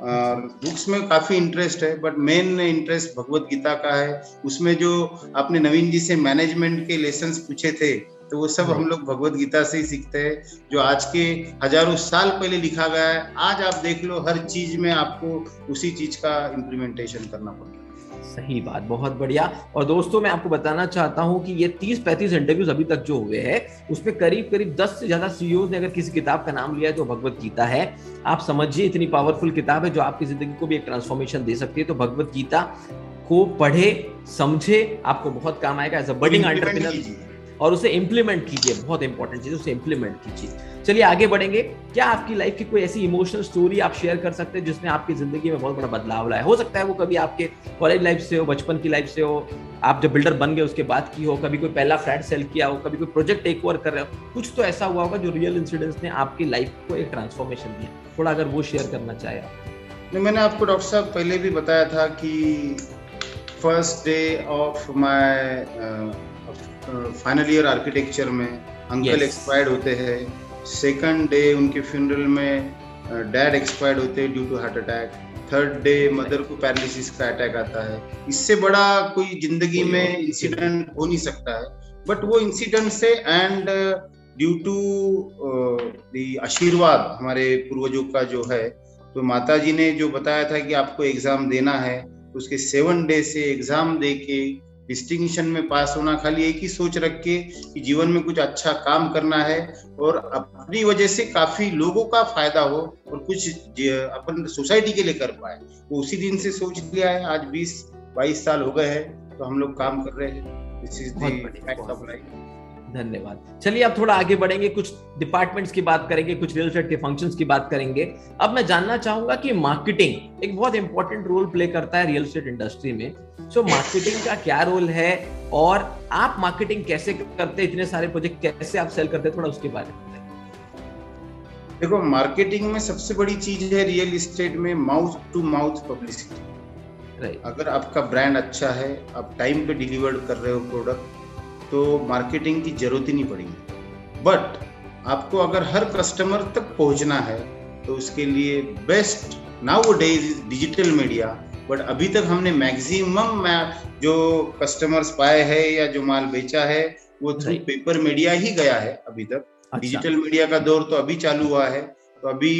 बुक्स में काफी इंटरेस्ट है, but main interest Bhagavad Gita का है। उसमें जो आपने नवीन जी से मैनेजमेंट के लेसन्स पूछे थे, तो वो सब हम लोग भगवत गीता से ही सीखते हैं, जो आज के हजारों साल पहले लिखा गया है। आज आप देख लो, हर चीज में आपको उसी चीज का इम्प्लीमेंटेशन करना पड़ता है। सही बात, बहुत बढ़िया। और दोस्तों मैं आपको बताना चाहता हूं कि ये 30-35 इंटरव्यूज अभी तक जो हुए हैं, उसमें करीब 10 से ज्यादा सीईओज ने अगर किसी किताब का नाम लिया है तो भगवत गीता है। आप समझिए इतनी पावरफुल किताब है जो आपकी जिंदगी को भी एक ट्रांसफॉर्मेशन दे सकती है। तो भगवत गीता को पढ़े, समझे, आपको बहुत काम आएगा एज अ बडिंग एंटरप्रेन्योर, और उसे इंप्लीमेंट कीजिए। बहुत इंपॉर्टेंट चीज, उसे इंप्लीमेंट कीजिए। चलिए आगे बढ़ेंगे। क्या आपकी लाइफ की कोई ऐसी इमोशनल स्टोरी आप शेयर कर सकते हैं जिसने आपकी जिंदगी में बहुत बड़ा बदलाव लाया? हो सकता है वो कभी आपके कॉलेज लाइफ से हो, बचपन की लाइफ से हो, आप जब बिल्डर बन गए उसके बाद की हो, कभी कोई पहला फ्लैट सेल किया हो, कभी कोई प्रोजेक्ट टेक ओवर कर रहे हो। कुछ तो ऐसा हुआ होगा जो रियल इंसिडेंट्स ने आपकी लाइफ को एक ट्रांसफॉर्मेशन दिया। थोड़ा अगर वो शेयर करना चाहे आप। मैंने आपको डॉक्टर साहब पहले भी बताया था कि first day of my final year architecture में अंकल एक्सपायर्ड होते हैं। सेकंड डे उनके फ्यूनरल में डैड एक्सपायर्ड होते हैं due to heart attack. Third day mother को पैरालिसिस का अटैक आता है। इससे बड़ा कोई जिंदगी में इंसिडेंट हो नहीं सकता है। बट वो इंसिडेंट से एंड ड्यू टू द आशीर्वाद हमारे पूर्वजों का जो है, तो माता जी ने जो बताया था कि आपको एग्जाम देना है, उसके 7 डे से एग्जाम दे के डिस्टिंक्शन में पास होना, खाली एक ही सोच रख के कि जीवन में कुछ अच्छा काम करना है और अपनी वजह से काफी लोगों का फायदा हो और कुछ अपन सोसाइटी के लिए कर पाए। वो उसी दिन से सोच लिया है। आज 20-22 साल हो गए हैं तो हम लोग काम कर रहे हैं। This is the fact of life. धन्यवाद। चलिए अब थोड़ा आगे बढ़ेंगे, कुछ डिपार्टमेंट्स की बात करेंगे, कुछ रियल एस्टेट के फंक्शंस की बात करेंगे। अब मैं जानना चाहूंगा कि मार्केटिंग एक बहुत इंपॉर्टेंट रोल प्ले करता है रियल एस्टेट इंडस्ट्री में। सो मार्केटिंग का क्या रोल है और आप मार्केटिंग कैसे करते हैं? इतने सारे प्रोजेक्ट कैसे आप सेल करते हैं? थोड़ा उसके बारे में बताइए। देखो, मार्केटिंग में सबसे बड़ी चीज है रियल एस्टेट में माउथ टू माउथ पब्लिसिटी। अगर आपका ब्रांड अच्छा है, आप टाइम पे डिलीवर कर रहे हो प्रोडक्ट, तो मार्केटिंग की जरूरत ही नहीं पड़ेगी। बट आपको अगर हर कस्टमर तक पहुंचना है तो उसके लिए best Nowadays is digital media, but अभी तक हमने मैक्सिमम जो कस्टमर्स पाए हैं या जो माल बेचा है वो थ्रू पेपर मीडिया ही गया है अभी तक। डिजिटल मीडिया का दौर तो अभी चालू हुआ है, तो अभी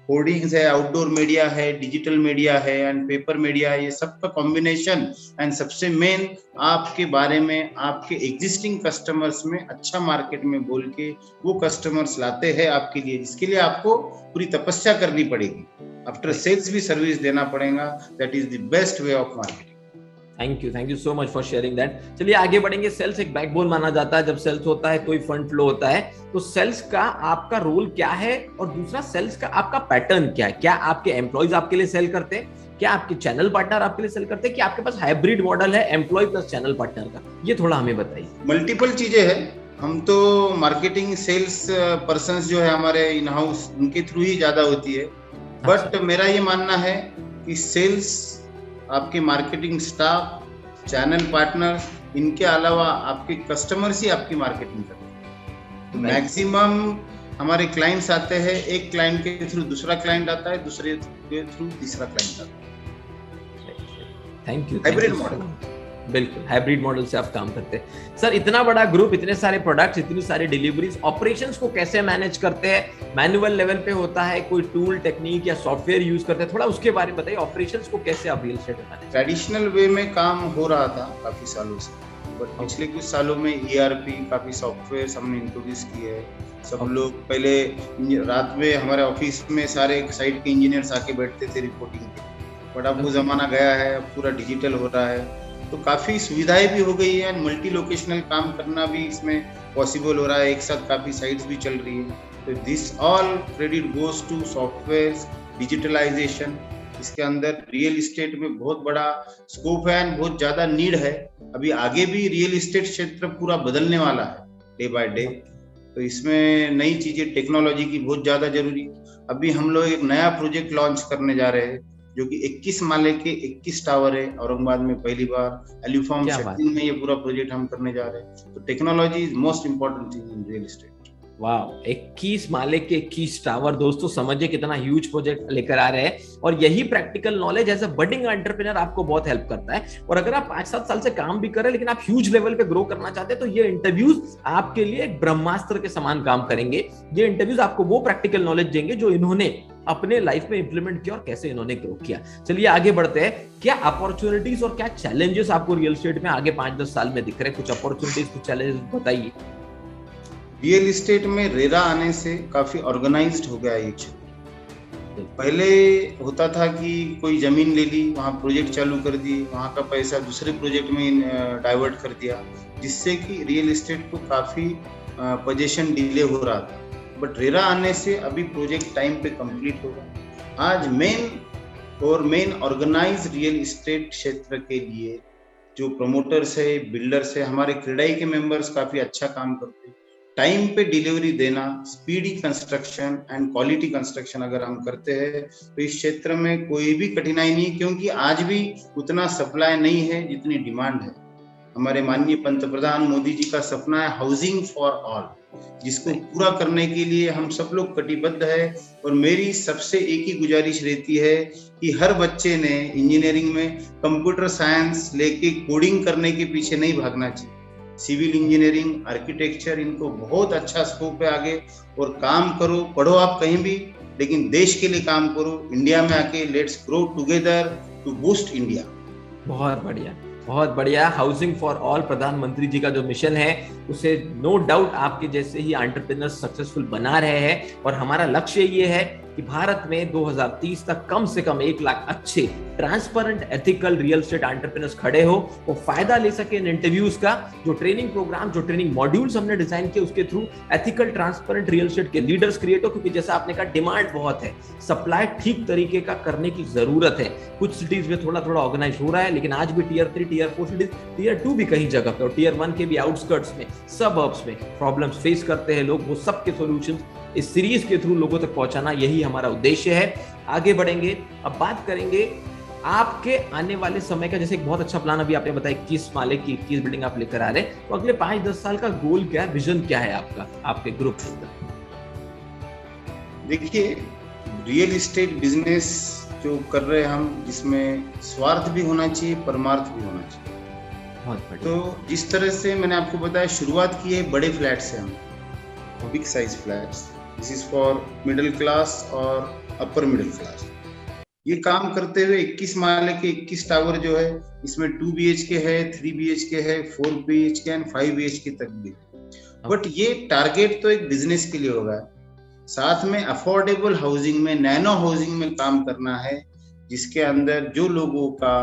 होर्डिंग्स है, आउटडोर मीडिया है, डिजिटल मीडिया है एंड पेपर मीडिया है, ये सब का कॉम्बिनेशन। एंड सबसे मेन आपके बारे में आपके एग्जिस्टिंग कस्टमर्स में अच्छा मार्केट में बोल के वो कस्टमर्स लाते हैं आपके लिए, जिसके लिए आपको पूरी तपस्या करनी पड़ेगी, आफ्टर सेल्स भी सर्विस देना पड़ेगा। That is the best way of marketing. Thank you so much for sharing that. चलिए आगे बढ़ेंगे। सेल्स एक बैकबोन माना जाता है, जब सेल्स होता है तो ही फंड फ्लो होता है। तो सेल्स का आपका रोल क्या है, और दूसरा सेल्स का आपका पैटर्न क्या है? क्या आपके एम्प्लॉइज आपके लिए सेल करते हैं, क्या आपके चैनल पार्टनर आपके लिए सेल करते हैं, क्या आपके पास हाइब्रिड मॉडल है एम्प्लॉय प्लस चैनल पार्टनर का? ये थोड़ा हमें बताइए। मल्टीपल चीजें हैं। हम तो मार्केटिंग सेल्स पर्संस जो है हमारे इन हाउस, उनके थ्रू ही ज्यादा होती है। बट मेरा ये मानना है कि सेल्स, आपके मार्केटिंग स्टाफ, चैनल पार्टनर, इनके अलावा आपके कस्टमर्स ही आपकी मार्केटिंग करते हैं। मैक्सिमम हमारे क्लाइंट्स आते हैं, एक क्लाइंट के थ्रू दूसरा क्लाइंट आता है, दूसरे के थ्रू तीसरा क्लाइंट आता है। Thank you. हाइब्रिड मॉडल, बिल्कुल हाइब्रिड मॉडल से आप काम करते हैं। सर इतना बड़ा ग्रुप, इतने सारे प्रोडक्ट्स, इतनी सारी डिलीवरीज, ऑपरेशंस को कैसे मैनेज करते हैं? मैनुअल लेवल पे होता है, कोई टूल टेक्निक या सॉफ्टवेयर यूज करते हैं? थोड़ा उसके बारे में बताइए, ऑपरेशंस को कैसे आप रियल एस्टेट में मैनेज? ट्रेडिशनल वे में काम हो रहा था काफी सालों से, बट पिछले कुछ सालों में ERP काफी सॉफ्टवेयर हमने इंट्रोड्यूस किए हैं। सब लोग पहले रात में हमारे ऑफिस में सारे साइट के इंजीनियर्स आके बैठते थे रिपोर्टिंग के, बट अब वो जमाना गया है, अब पूरा डिजिटल हो रहा है, तो काफी सुविधाएं भी हो गई है। मल्टी लोकेशनल काम करना भी इसमें पॉसिबल हो रहा है, एक साथ काफी साइट्स भी चल रही है। तो this all credit goes to software digitalisation. इसके अंदर रियल इस्टेट में बहुत बड़ा स्कोप है एंड बहुत ज्यादा नीड है। अभी आगे भी रियल इस्टेट क्षेत्र पूरा बदलने वाला है डे बाय डे, तो इसमें नई चीजें, टेक्नोलॉजी की बहुत ज्यादा जरूरी है। अभी हम लोग एक नया प्रोजेक्ट लॉन्च करने जा रहे हैं जो कि 21 माले के 21 टावर है औरंगाबाद में, पहली बार एल्यूफॉर्म सेटिंग में ये पूरा प्रोजेक्ट हम करने जा रहे हैं। तो technology is most important thing in real estate. वाह, 21 माले के 21 टावर, दोस्तों समझिए कितना ह्यूज प्रोजेक्ट लेकर आ रहे हैं। और यही practical knowledge as a budding entrepreneur आपको बहुत हेल्प करता है। और अगर आप 5-7 साल से काम भी कर रहे हैं लेकिन आप ह्यूज लेवल पे ग्रो करना चाहते हैं, तो ये इंटरव्यूज आपके लिए एक ब्रह्मास्त्र के समान काम करेंगे। ये इंटरव्यूज आपको वो प्रैक्टिकल नॉलेज देंगे जो इन्होंने अपने लाइफ में इंप्लीमेंट किया और कैसे इन्होंने ग्रो किया। चलिए आगे बढ़ते हैं। क्या अपॉर्चुनिटीज और क्या चैलेंजेस आपको रियल एस्टेट में आगे 5-10 साल में दिख रहे हैं? कुछ अपॉर्चुनिटीज, कुछ चैलेंजेस बताइए। रियल इस्टेट में रेरा आने से काफी ऑर्गेनाइज्ड हो गया ये क्षेत्र। पहले होता था कि कोई जमीन ले ली, वहां प्रोजेक्ट चालू कर दी, वहां का पैसा दूसरे प्रोजेक्ट में डाइवर्ट कर दिया, जिससे कि रियल एस्टेट को काफी पोजीशन डिले हो रहा था। बट रेरा आने से अभी प्रोजेक्ट टाइम पे कंप्लीट होगा। आज मेन ऑर्गेनाइज रियल एस्टेट क्षेत्र के लिए जो प्रमोटर्स है, बिल्डर्स है, हमारे क्रेडाई के मेंबर्स काफी अच्छा काम करते हैं। टाइम पे डिलीवरी देना, speedy construction and quality construction अगर हम करते हैं तो इस क्षेत्र में कोई भी कठिनाई नहीं, क्योंकि आज भी उतना सप्लाई नहीं है जितनी डिमांड है। हमारे माननीय पंतप्रधान मोदी जी का सपना है हाउसिंग फॉर ऑल, जिसको पूरा करने के लिए हम सब लोग कटिबद्ध है। और मेरी सबसे एक ही गुजारिश रहती है कि हर बच्चे ने इंजीनियरिंग में कंप्यूटर साइंस लेके कोडिंग करने के पीछे नहीं भागना चाहिए। सिविल इंजीनियरिंग, आर्किटेक्चर, इनको बहुत अच्छा स्कोप है आगे। और काम करो, पढ़ो आप कहीं भी, लेकिन देश के लिए काम करो। इंडिया में आके let's grow together to boost India. बहुत बढ़िया, बहुत बढ़िया। हाउसिंग फॉर ऑल प्रधानमंत्री जी का जो मिशन है उसे नो डाउट आपके जैसे ही एंटरप्रेन्योर सक्सेसफुल बना रहे हैं। और हमारा लक्ष्य ये है कि भारत में 2030 तक कम से कम 1 लाख अच्छे transparent ethical real estate entrepreneurs खड़े हो, वो फायदा ले सके इन इंटरव्यूज का। जो ट्रेनिंग प्रोग्राम, जो ट्रेनिंग मॉड्यूल्स हमने डिजाइन किए, उसके through ethical transparent real estate के लीडर्स क्रिएट हो। क्योंकि जैसा आपने कहा, डिमांड बहुत है, सप्लाई ठीक तरीके का करने की जरूरत है। कुछ सिटीज में थोड़ा थोड़ा ऑर्गेनाइज हो रहा है, लेकिन आज भी टियर 3, टियर 4 सिटीज, टियर 2 भी कहीं जगह पे और टियर 1 के भी आउटस्कर्ट्स में, सबअर्ब्स में प्रॉब्लम्स फेस करते हैं लोग। वो सबके सॉल्यूशंस इस सीरीज के थ्रू लोगों तक पहुंचाना, यही हमारा उद्देश्य है। आगे बढ़ेंगे, अब बात करेंगे आपके आने वाले समय का। जैसे एक बहुत अच्छा प्लान अभी आपने बताया, 21 माले की 21 बिल्डिंग आप लेकर आ रहे हैं, तो अगले 5-10 साल का गोल क्या है, विजन क्या है आपका, आपके ग्रुप के अंदर? देखिए, रियल एस्टेट बिजनेस जो कर रहे हैं हम, जिसमें स्वार्थ भी होना चाहिए, परमार्थ भी होना चाहिए। तो जिस तरह से मैंने आपको बताया, शुरुआत की है बड़े फ्लैट से, हम big size flats, this is for middle class और अपर मिडिल क्लास। ये काम करते हुए 21 माले के 21 टावर जो है, इसमें 2 BHK है, 3 BHK है, 4 BHK एंड 5 BHK तक भी। बट ये टारगेट तो एक बिजनेस के लिए होगा, साथ में अफोर्डेबल हाउसिंग में, नैनो हाउसिंग में काम करना है, जिसके अंदर जो लोगों का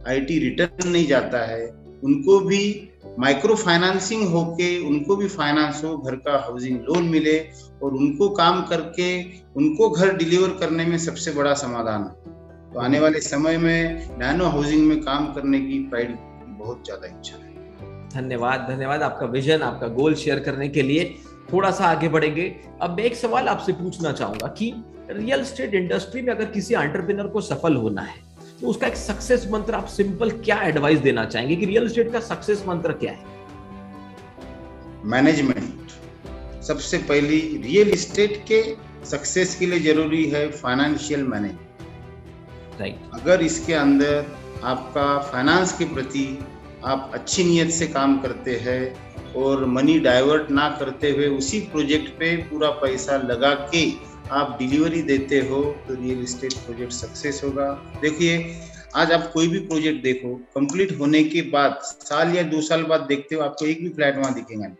IT रिटर्न नहीं जाता है उनको भी माइक्रो फाइनेंसिंग होके उनको भी फाइनेंस हो, घर का हाउसिंग लोन मिले और उनको काम करके उनको घर डिलीवर करने में सबसे बड़ा समाधान है। तो आने वाले समय में नैनो हाउसिंग में काम करने की प्राइड बहुत ज्यादा इच्छा है। धन्यवाद आपका विजन, आपका गोल शेयर करने के लिए। थोड़ा सा आगे बढ़ेंगे। अब मैं एक सवाल आपसे पूछना चाहूंगा कि रियल एस्टेट इंडस्ट्री में अगर किसी एंटरप्रेन्योर को सफल होना है तो उसका एक सक्सेस मंत्र आप सिंपल क्या एडवाइस देना चाहेंगे कि रियल एस्टेट का सक्सेस मंत्र क्या है? मैनेजमेंट। सबसे पहली रियल एस्टेट के सक्सेस के लिए जरूरी है फाइनेंशियल मैनेजमेंट। राइट। अगर इसके अंदर आपका फाइनेंस के प्रति आप अच्छी नीयत से काम करते हैं और मनी डाइवर्ट ना करते हुए उसी प्रोजेक्ट पे पूरा पैसा लगा के आप डिलीवरी देते हो, तो रियल एस्टेट प्रोजेक्ट सक्सेस होगा। देखिए, आज आप कोई भी प्रोजेक्ट देखो, कंप्लीट होने के बाद साल या 2 साल बाद देखते हो, आपको एक भी फ्लैट वहां दिखेगा नहीं,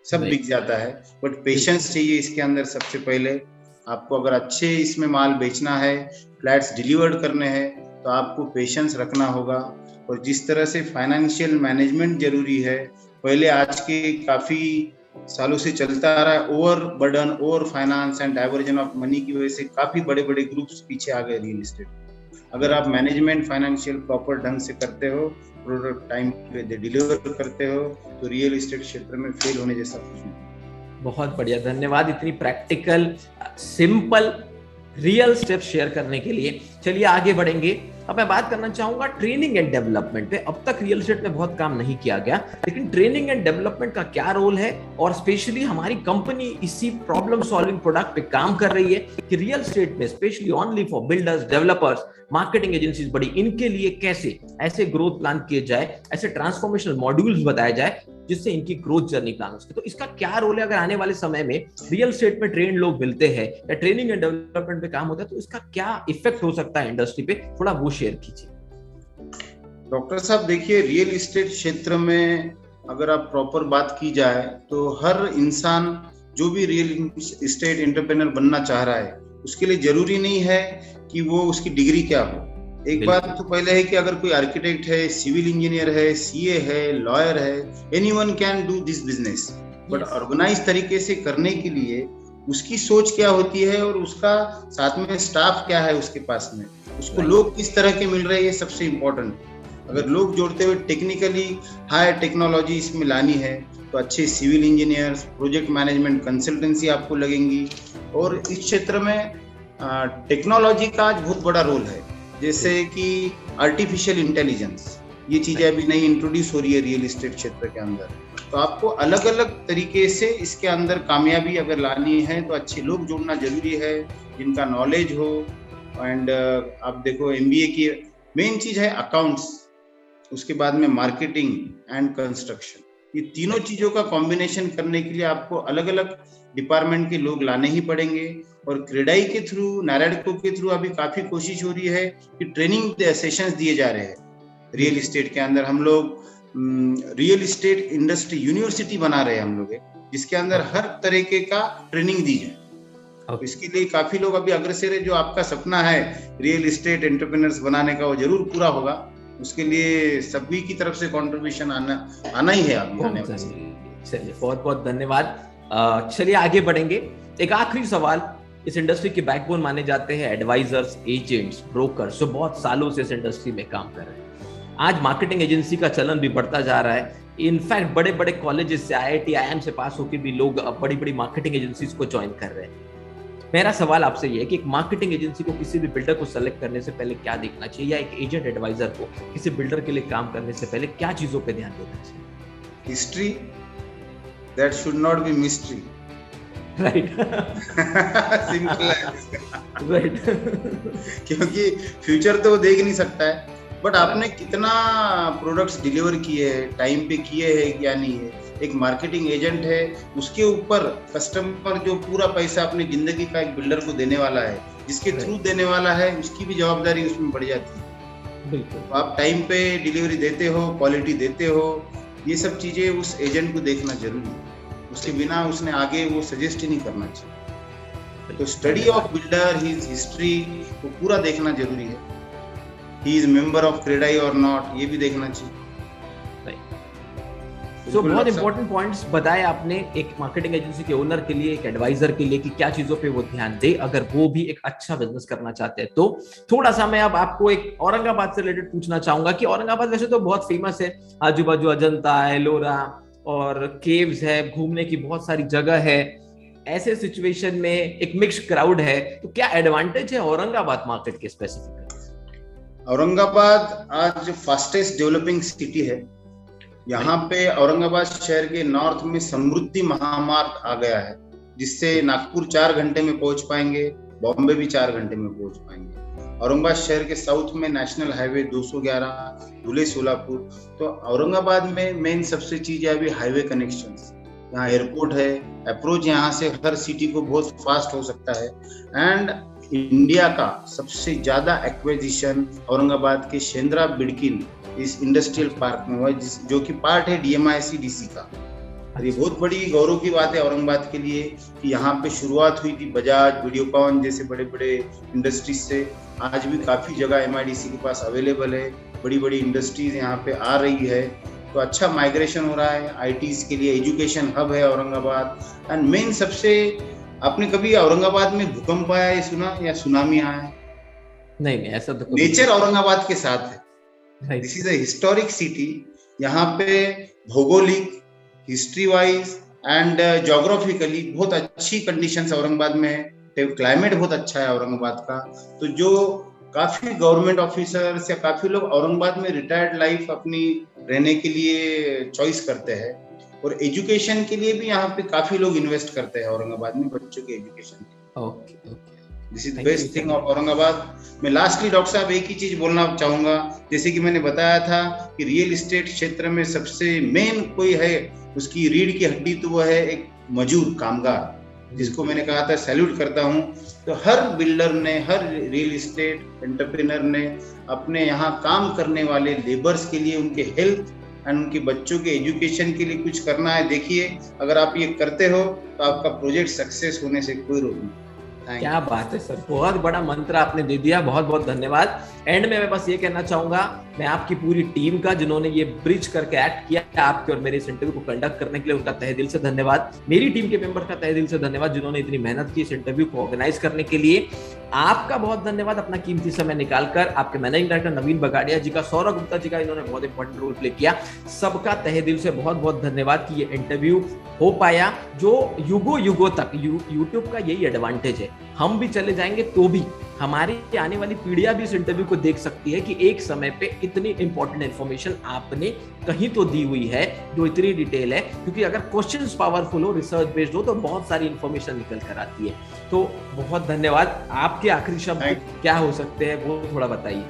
सब बिक जाता है। बट पेशेंस चाहिए इसके अंदर। सबसे पहले आपको अगर अच्छे इसमें माल बेचना है, फ्लैट्स डिलीवर्ड करने हैं, तो आपको पेशेंस रखना होगा। और जिस तरह से फाइनेंशियल मैनेजमेंट जरूरी है, पहले आज के काफी सालों से चलता आ रहा है, over burden, over finance and diversion of money की वजह से काफी बड़े बड़े ग्रुप्स पीछे आ गए रियल एस्टेट। अगर आप मैनेजमेंट फाइनेंशियल प्रॉपर ढंग से करते हो, प्रोडक्ट टाइम पे डिलीवर करते हो, तो रियल एस्टेट क्षेत्र में फेल होने जैसा कुछ नहीं। बहुत बढ़िया, धन्यवाद इतनी practical simple real steps share करने के लिए। चलिए आगे बढ़ेंगे। अब मैं बात करना चाहूंगा ट्रेनिंग एंड डेवलपमेंट पे। अब तक रियल एस्टेट में बहुत काम नहीं किया गया, लेकिन ट्रेनिंग एंड डेवलपमेंट का क्या रोल है, और स्पेशली हमारी कंपनी इसी प्रॉब्लम सॉल्विंग प्रोडक्ट पे काम कर रही है कि रियल एस्टेट में specially only for builders, developers, marketing agencies बड़ी, इनके लिए कैसे ऐसे ग्रोथ प्लान किए जाए, ऐसे ट्रांसफॉर्मेशनल मॉड्यूल्स बताए जाए जिससे इनकी ग्रोथ जर्नी प्लान हो सके। तो इसका क्या रोल है अगर आने वाले समय में रियल एस्टेट में ट्रेन लोग मिलते हैं या ट्रेनिंग एंड डेवलपमेंट पे काम होता है, तो इसका क्या इफेक्ट हो सकता है इंडस्ट्री पे, थोड़ा वो शेयर कीजिए। डॉक्टर साहब, देखिए, रियल एस्टेट क्षेत्र में अगर आप प्रॉपर बात की जाए तो हर इंसान जो भी रियल एस्टेट एंटरप्रेन्योर बनना चाह रहा है, उसके लिए जरूरी नहीं है कि वो उसकी डिग्री क्या हो। एक बात तो पहले है कि अगर कोई आर्किटेक्ट है, सिविल इंजीनियर है, सीए है, लॉयर है, anyone can do this business. But organise तरीके से करने के लिए उसकी सोच क्या होती है और उसका साथ में स्टाफ क्या है उसके पास में, उसको लोग किस तरह के मिल रहे हैं, ये सबसे इम्पोर्टेंट। अगर लोग जोड़ते हुए टेक्निकली हाई टेक्नोलॉजी इसमें लानी है, तो अच्छे civil engineers, project management consultancy आपको लगेंगी। और इस क्षेत्र में टेक्नोलॉजी का आज बहुत बड़ा रोल है, जैसे कि आर्टिफिशियल इंटेलिजेंस, ये चीजें अभी नई इंट्रोड्यूस हो रही है रियल एस्टेट क्षेत्र के अंदर। तो आपको अलग अलग तरीके से इसके अंदर कामयाबी अगर लानी है, तो अच्छे लोग जोड़ना जरूरी है, जिनका नॉलेज हो। एंड आप देखो, MBA की मेन चीज है अकाउंट्स, उसके बाद में मार्केटिंग एंड कंस्ट्रक्शन। ये तीनों चीजों का कॉम्बिनेशन करने के लिए आपको अलग अलग डिपार्टमेंट के लोग लाने ही पड़ेंगे। और क्रेडाई के थ्रू, नारायणको के थ्रू अभी काफी कोशिश हो रही है कि ट्रेनिंग सेशंस दिए जा रहे हैं रियल एस्टेट के अंदर। हम लोग रियल एस्टेट इंडस्ट्री यूनिवर्सिटी बना रहे हैं हम लोग, जिसके अंदर हर तरीके का ट्रेनिंग दी जाए। तो इसके लिए काफी लोग अभी अग्रसर है। जो आपका सपना है रियल एस्टेट एंटरप्रेन्योर्स बनाने का, वो जरूर पूरा होगा। उसके लिए सभी की तरफ से कंट्रीब्यूशन आना ही है अभी आने वाले। चलिए, बहुत बहुत धन्यवाद। चलिए आगे बढ़ेंगे। एक आखिरी सवाल। इस इंडस्ट्री के बैकबोन माने जाते हैं एडवाइजर्स, एजेंट्स, ब्रोकर्स, जो बहुत सालों से इस इंडस्ट्री में काम कर रहे हैं। आज मार्केटिंग एजेंसी का चलन भी बढ़ता जा रहा है। इनफैक्ट बड़े बड़े कॉलेजेस से, IIT, IIM से पास होकर भी लोग बड़ी बड़ी मार्केटिंग एजेंसीज को ज्वाइन कर रहे हैं। मेरा सवाल आपसे ये है कि एक मार्केटिंग एजेंसी को किसी भी बिल्डर को सेलेक्ट करने से पहले क्या देखना चाहिए, या एक एजेंट एडवाइजर को किसी बिल्डर के लिए काम करने से पहले क्या चीजों पे ध्यान देना चाहिए? History, that should not be mystery. Right. Simple है राइट। क्योंकि फ्यूचर तो वो देख नहीं सकता है, बट आपने कितना प्रोडक्ट्स डिलीवर किए हैं, टाइम पे किए हैं या नहीं है। एक मार्केटिंग एजेंट है, उसके ऊपर कस्टमर जो पूरा पैसा अपनी जिंदगी का एक बिल्डर को देने वाला है, जिसके थ्रू देने वाला है, उसकी भी जवाबदारी उसमें बढ़ जाती है। बिल्कुल। तो आप टाइम पे डिलीवरी देते हो, क्वालिटी देते हो, ये सब चीजें उस एजेंट को देखना जरूरी है। उसके बिना उसने आगे वो सजेस्ट ही नहीं करना चाहिए। तो study of builder, his history को पूरा देखना जरूरी है। He is member of CREDAI और नॉट, ये भी देखना चाहिए। So, बहुत इंपॉर्टेंट पॉइंट्स बताए आपने एक मार्केटिंग एजेंसी के ओनर के लिए, एक एडवाइजर के लिए, कि क्या चीजों पे वो ध्यान दे अगर वो भी एक अच्छा बिजनेस करना चाहते हैं। तो थोड़ा सा मैं अब आपको एक औरंगाबाद से रिलेटेड पूछना चाहूंगा कि औरंगाबाद वैसे तो बहुत फेमस है, आजू बाजू अजंता, एलोरा और केव्स है, घूमने की बहुत सारी जगह है। ऐसे सिचुएशन में एक मिक्स क्राउड है, तो क्या एडवांटेज है औरंगाबाद मार्केट के स्पेसिफिक? औरंगाबाद आज फास्टेस्ट डेवलपिंग सिटी है। यहाँ पे औरंगाबाद शहर के नॉर्थ में समृद्धि महामार्ग आ गया है, जिससे नागपुर 4 घंटे में पहुंच पाएंगे, बॉम्बे भी 4 घंटे में पहुंच पाएंगे। औरंगाबाद शहर के साउथ में नेशनल हाईवे 211 धुले सोलापुर। तो औरंगाबाद में मेन सबसे चीज है अभी हाईवे कनेक्शंस। यहाँ एयरपोर्ट है, अप्रोच यहाँ से हर सिटी को बहुत फास्ट हो सकता है। एंड इंडिया का सबसे ज्यादा एक्विजिशन औरंगाबाद के शेंद्रा बिडकिन इस इंडस्ट्रियल पार्क में हुआ, जो कि पार्ट है DMIC-DC का। ये बहुत बड़ी गौरव की बात है औरंगाबाद के लिए कि यहाँ पे शुरुआत हुई थी बजाज, वीडियोकॉन जैसे बड़े बड़े इंडस्ट्रीज से। आज भी काफी जगह MIDC के पास अवेलेबल है, बड़ी बड़ी इंडस्ट्रीज यहाँ पे आ रही है। तो अच्छा माइग्रेशन हो रहा है ITs के लिए, एजुकेशन हब है औरंगाबाद। एंड मेन सबसे, आपने कभी औरंगाबाद में भूकंप आया है सुना या सुनामी आया है? नहीं, ऐसा तो नेचर औरंगाबाद के साथ है। This is a historic city. यहाँ पे भौगोलिक, हिस्ट्री वाइज एंड ज्योग्राफिकली बहुत अच्छी कंडीशंस औरंगाबाद में है। क्लाइमेट बहुत अच्छा है औरंगाबाद का। तो जो काफी गवर्नमेंट ऑफिसर्स या काफी लोग औरंगाबाद में रिटायर्ड लाइफ अपनी रहने के लिए चॉइस करते हैं, और एजुकेशन के लिए भी यहाँ पे काफी लोग इन्वेस्ट करते हैं औरंगाबाद में, बच्चों के एजुकेशन के। Okay. This is best thing of Aurangabad. मैं लास्टली डॉक्टर साहब एक ही चीज बोलना चाहूंगा, जैसे कि मैंने बताया था कि रियल एस्टेट क्षेत्र में सबसे मेन कोई है, उसकी रीढ़ की हड्डी तो वो है एक मजदूर, कामगार, जिसको मैंने कहा था सैल्यूट करता हूं। तो हर बिल्डर ने, हर रियल एस्टेट एंटरप्रेन्योर ने अपने यहाँ काम करने वाले लेबर्स के लिए, उनके हेल्थ एंड उनके बच्चों के एजुकेशन के लिए कुछ करना है। देखिए, अगर आप ये करते हो तो आपका प्रोजेक्ट सक्सेस होने से कोई रोक नहीं। क्या बात है सर, बहुत बड़ा मंत्र आपने दे दिया, बहुत बहुत धन्यवाद। एंड में मैं बस ये कहना चाहूंगा, मैं आपकी पूरी टीम का, जिन्होंने ये ब्रिज करके एक्ट किया आपके और मेरे इस इंटरव्यू को कंडक्ट करने के लिए, उनका तहे दिल से धन्यवाद। मेरी टीम के मेंबर का तहे दिल से धन्यवाद, जिन्होंने इतनी मेहनत की इस इंटरव्यू को ऑर्गेनाइज करने के लिए। आपका बहुत धन्यवाद अपना कीमती समय निकालकर। आपके मैनेजिंग डायरेक्टर नवीन बगाड़िया जी का, सौरभ गुप्ता जी का, इन्होंने बहुत इंपॉर्टेंट रोल प्ले किया। सबका तहे दिल से बहुत बहुत धन्यवाद कि ये इंटरव्यू हो पाया, जो युगों युगों तक यूट्यूब का यही एडवांटेज है। हम भी चले जाएंगे तो भी हमारी आने वाली पीढ़ियां भी इस इंटरव्यू को देख सकती है कि एक समय पे इतनी इंपॉर्टेंट इंफॉर्मेशन आपने कहीं तो दी हुई है जो इतनी डिटेल है। क्योंकि अगर क्वेश्चंस पावरफुल हो, रिसर्च बेस्ड हो, तो बहुत सारी इंफॉर्मेशन निकल कर आती है। तो बहुत धन्यवाद। आपके आखिरी शब्द क्या हो सकते हैं, वो थोड़ा बताइए।